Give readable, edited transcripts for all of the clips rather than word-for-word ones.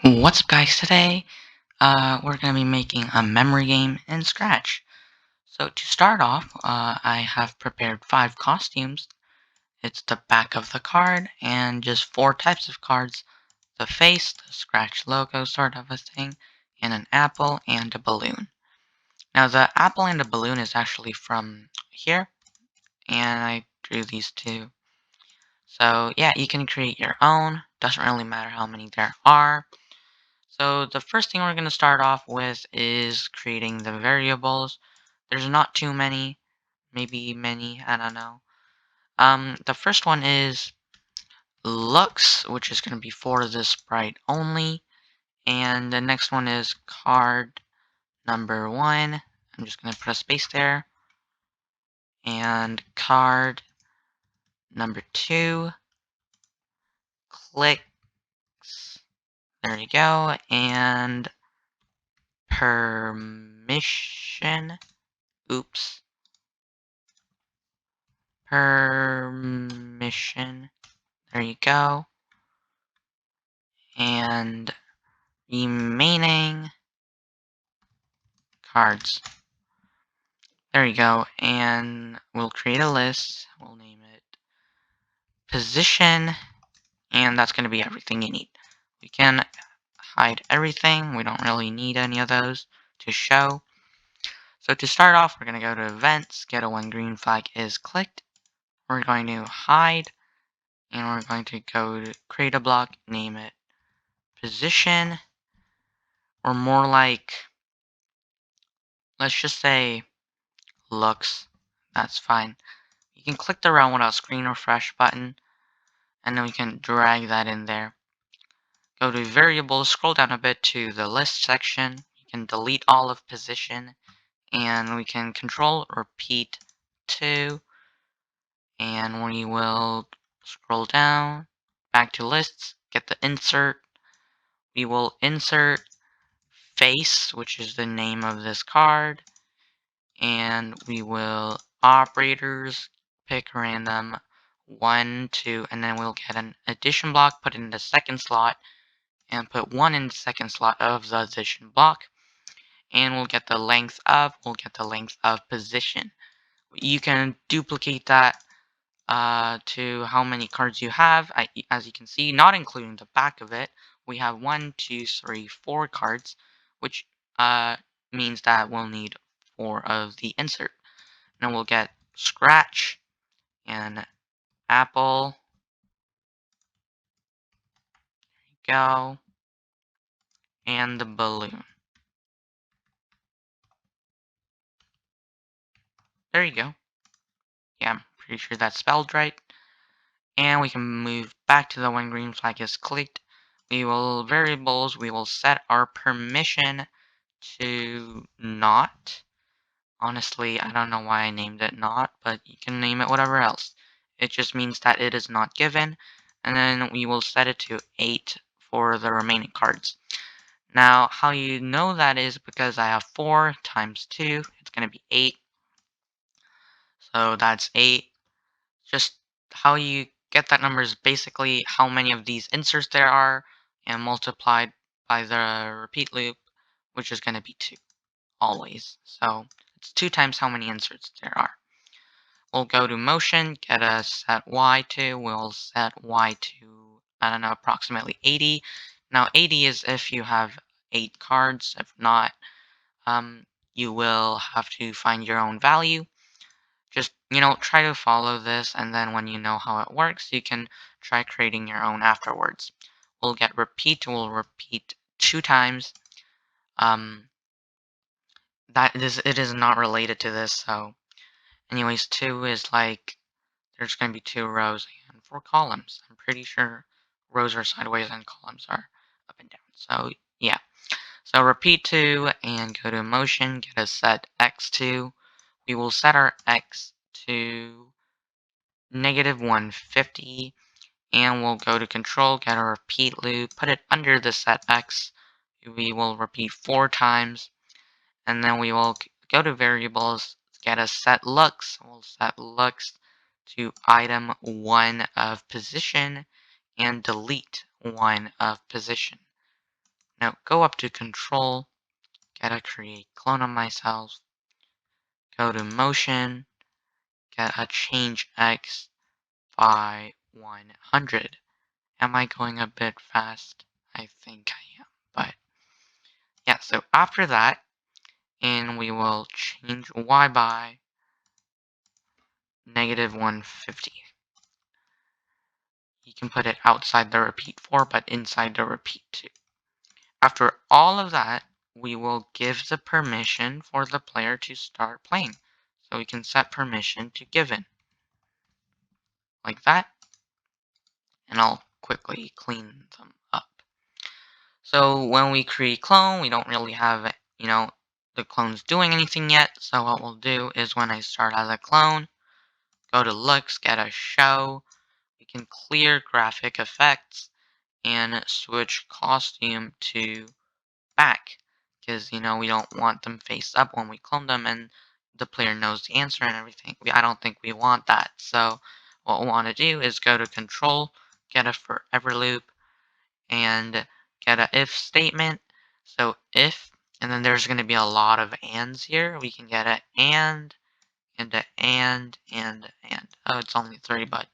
What's up, guys? Today, we're going to be making a memory game in Scratch. So to start off, I have prepared 5 costumes. It's the back of the card and just 4 types of cards. The face, the Scratch logo sort of a thing, and an apple and a balloon. Now the apple and the balloon is actually from here, and I drew these two. So yeah, you can create your own. Doesn't really matter how many there are. So the first thing we're going to start off with is creating the variables. There's not too many, maybe many, I don't know. The first one is looks, which is going to be for this sprite only. And the next one is card number 1. I'm just going to put a space there. And card number 2, clicks. There you go. And permission. Oops. Permission. There you go. And remaining cards. There you go. And we'll create a list. We'll name it position. And that's going to be everything you need. We can hide everything. We don't really need any of those to show. So to start off, we're going to go to events, get a when green flag is clicked. We're going to hide. And we're going to go to create a block, name it position. Or more like, let's just say looks. That's fine. You can click the round without screen refresh button, and then we can drag that in there. Go to variables, scroll down a bit to the list section. You can delete all of position, and we can control repeat to, and we will scroll down back to lists, get the insert. We will insert face, which is the name of this card, and we will operators, pick random 1, 2, and then we'll get an addition block, put it in the second slot, and put 1 in the second slot of the addition block, and we'll get the length of position. You can duplicate that to how many cards you have. As you can see, not including the back of it, we have 1, 2, 3, 4 cards, which means that we'll need 4 of the insert. Then we'll get Scratch and Apple. There you go. And the balloon. There you go. Yeah, I'm pretty sure that's spelled right. And we can move back to the when green flag is clicked. We will set our permission to not. Honestly, I don't know why I named it not, but you can name it whatever else. It just means that it is not given. And then we will set it to 8 for the remaining cards. Now, how you know that is because I have 4 times 2. It's going to be 8. So that's 8. Just how you get that number is basically how many of these inserts there are and multiplied by the repeat loop, which is going to be 2 always. So it's 2 times how many inserts there are. We'll go to motion, get a set Y to. We'll set Y to, I don't know, approximately 80. Now 80 is if you have 8 cards. If not, you will have to find your own value. Just, try to follow this, and then when you know how it works, you can try creating your own afterwards. We'll get repeat. We'll repeat 2 times. It is not related to this, so anyways, 2 is like there's going to be 2 rows and 4 columns. I'm pretty sure rows are sideways and columns are up and down. So yeah. So repeat 2 and go to motion, get a set X to. We will set our X to -150, and we'll go to control, get a repeat loop, put it under the set X. We will repeat 4 times, and then we will go to variables, get a set looks. We'll set looks to item 1 of position and delete 1 of position. Now go up to control, get a create clone of myself, go to motion, get a change X by 100. Am I going a bit fast? I think I am, but yeah, so after that, and we will change Y by -150. You can put it outside the repeat 4, but inside the repeat 2. After all of that, we will give the permission for the player to start playing. So we can set permission to given, like that, and I'll quickly clean them up. So when we create clone, we don't really have, the clone's doing anything yet. So what we'll do is when I start as a clone, go to looks, get a show. We can clear graphic effects and switch costume to back because we don't want them face up when we clone them and the player knows the answer and everything. I don't think we want that. So what we want to do is go to control, get a forever loop, and get a if statement. So if, and then there's going to be a lot of ands here. We can get a and a and. Oh, it's only 3, but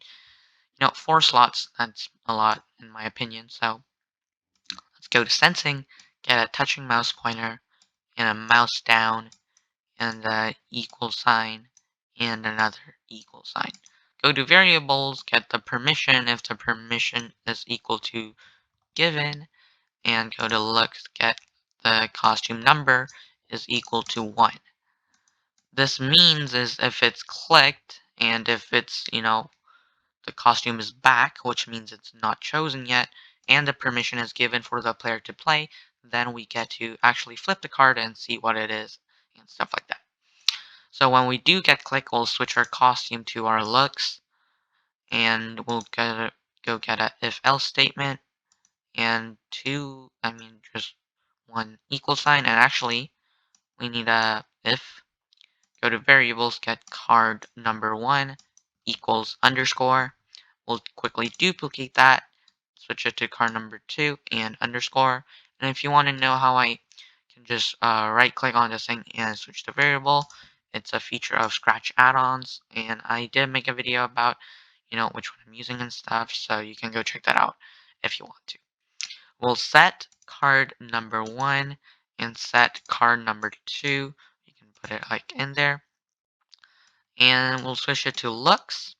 4 slots, that's a lot in my opinion. So let's go to sensing, get a touching mouse pointer and a mouse down and a equal sign and another equal sign. Go to variables, get the permission if the permission is equal to given, and go to looks, get the costume number is equal to 1. This means is if it's clicked and if it's, the costume is back, which means it's not chosen yet, and the permission is given for the player to play, then we get to actually flip the card and see what it is and stuff like that. So when we do get click, we'll switch our costume to our looks, and we'll go get a if else statement and just one equal sign, and actually we need a if. Go to variables, get card number 1 equals underscore. We'll quickly duplicate that, switch it to card number 2 and underscore. And if you want to know how I can just right click on this thing and switch to variable, it's a feature of Scratch add-ons, and I did make a video about which one I'm using and stuff, so you can go check that out if you want to. We'll set card number 1 and set card number 2. You can put it like in there, and we'll switch it to looks,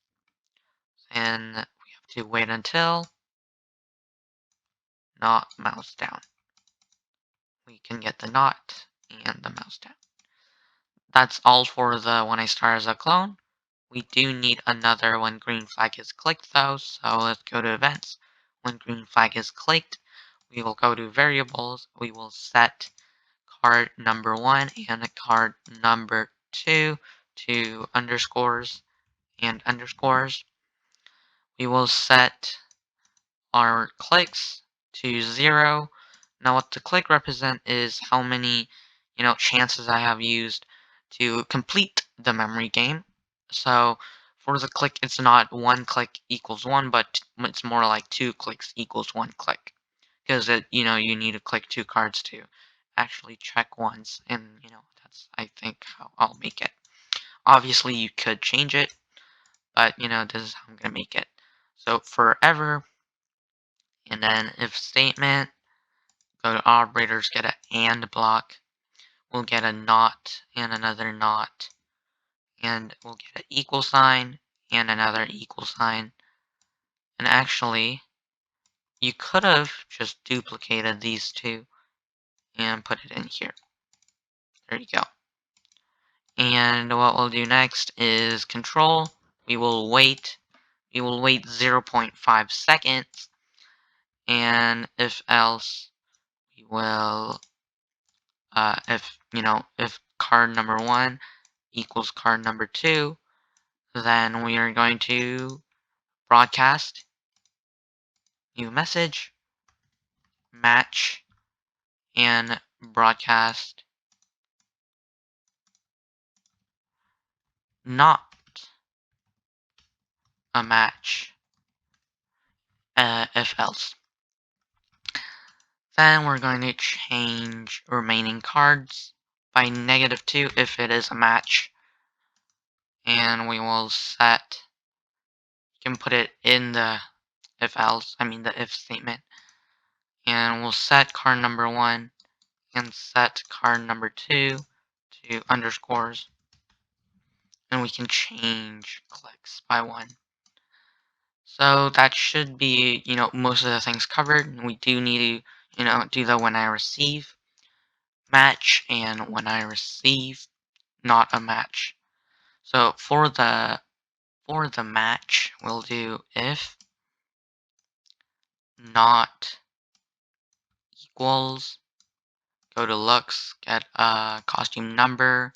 and we have to wait until not mouse down. We can get the not and the mouse down. That's all for the when I start as a clone. We do need another when green flag is clicked though, so let's go to events. When green flag is clicked, we will go to variables. We will set card number 1 and card number 2 to underscores and underscores. We will set our clicks to 0. Now what the click represent is how many, chances I have used to complete the memory game. So for the click, it's not 1 click equals 1, but it's more like 2 clicks equals 1 click. Because you need to click 2 cards to actually check once, and that's I think how I'll make it. Obviously you could change it, but this is how I'm gonna make it. So forever, and then if statement, go to operators, get an and block. We'll get a not and another not. And we'll get an equal sign and another equal sign. And actually, you could have just duplicated these two and put it in here. There you go. And what we'll do next is control. We will wait 0.5 seconds. And if else, we will if card number 1 equals card number 2, then we are going to broadcast new message, match, and broadcast not a match if else. Then we're going to change remaining cards by -2 if it is a match. And we will set, you can put it in the if else, the if statement. And we'll set card number 1 and set card number 2 to underscores. And we can change clicks by 1. So that should be, most of the things covered. We do need to, do the when I receive match and when I receive not a match. So for the match, we'll do if not equals, go to looks, get a costume number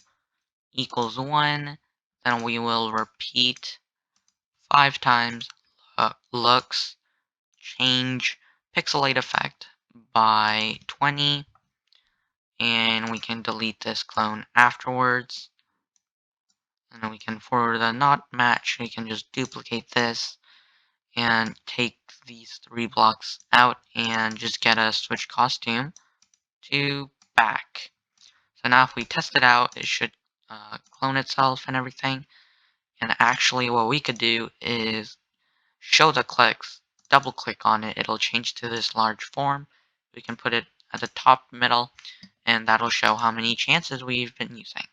equals 1, then we will repeat 5 times looks, change pixelate effect by 20, and we can delete this clone afterwards. And then we can, for the not match, we can just duplicate this and take these 3 blocks out and just get a switch costume to back. So now if we test it out, it should clone itself and everything. And actually what we could do is show the clicks, double click on it, it'll change to this large form. We can put it at the top middle, and that'll show how many chances we've been using.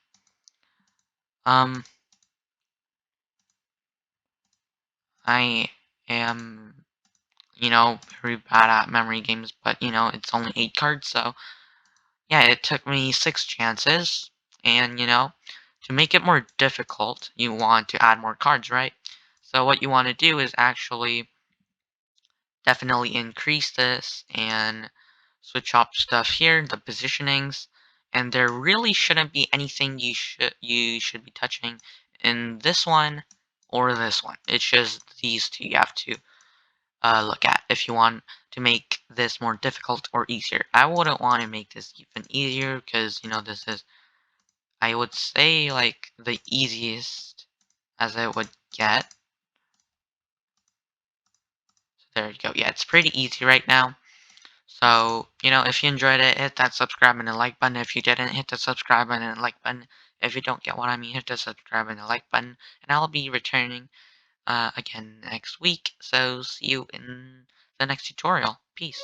I am, very bad at memory games, but, it's only 8 cards, so yeah, it took me 6 chances, and, to make it more difficult, you want to add more cards, right? So what you want to do is actually definitely increase this and switch up stuff here, the positionings, and there really shouldn't be anything you should be touching in this one or this one. It's just these two you have to look at if you want to make this more difficult or easier. I wouldn't want to make this even easier because, this is, I would say, like, the easiest as I would get. So there you go. Yeah, it's pretty easy right now. So, if you enjoyed it, hit that subscribe and the like button. If you didn't, hit the subscribe button and the like button. If you don't get what I mean, hit the subscribe and the like button. And I'll be returning again next week. So see you in the next tutorial. Peace.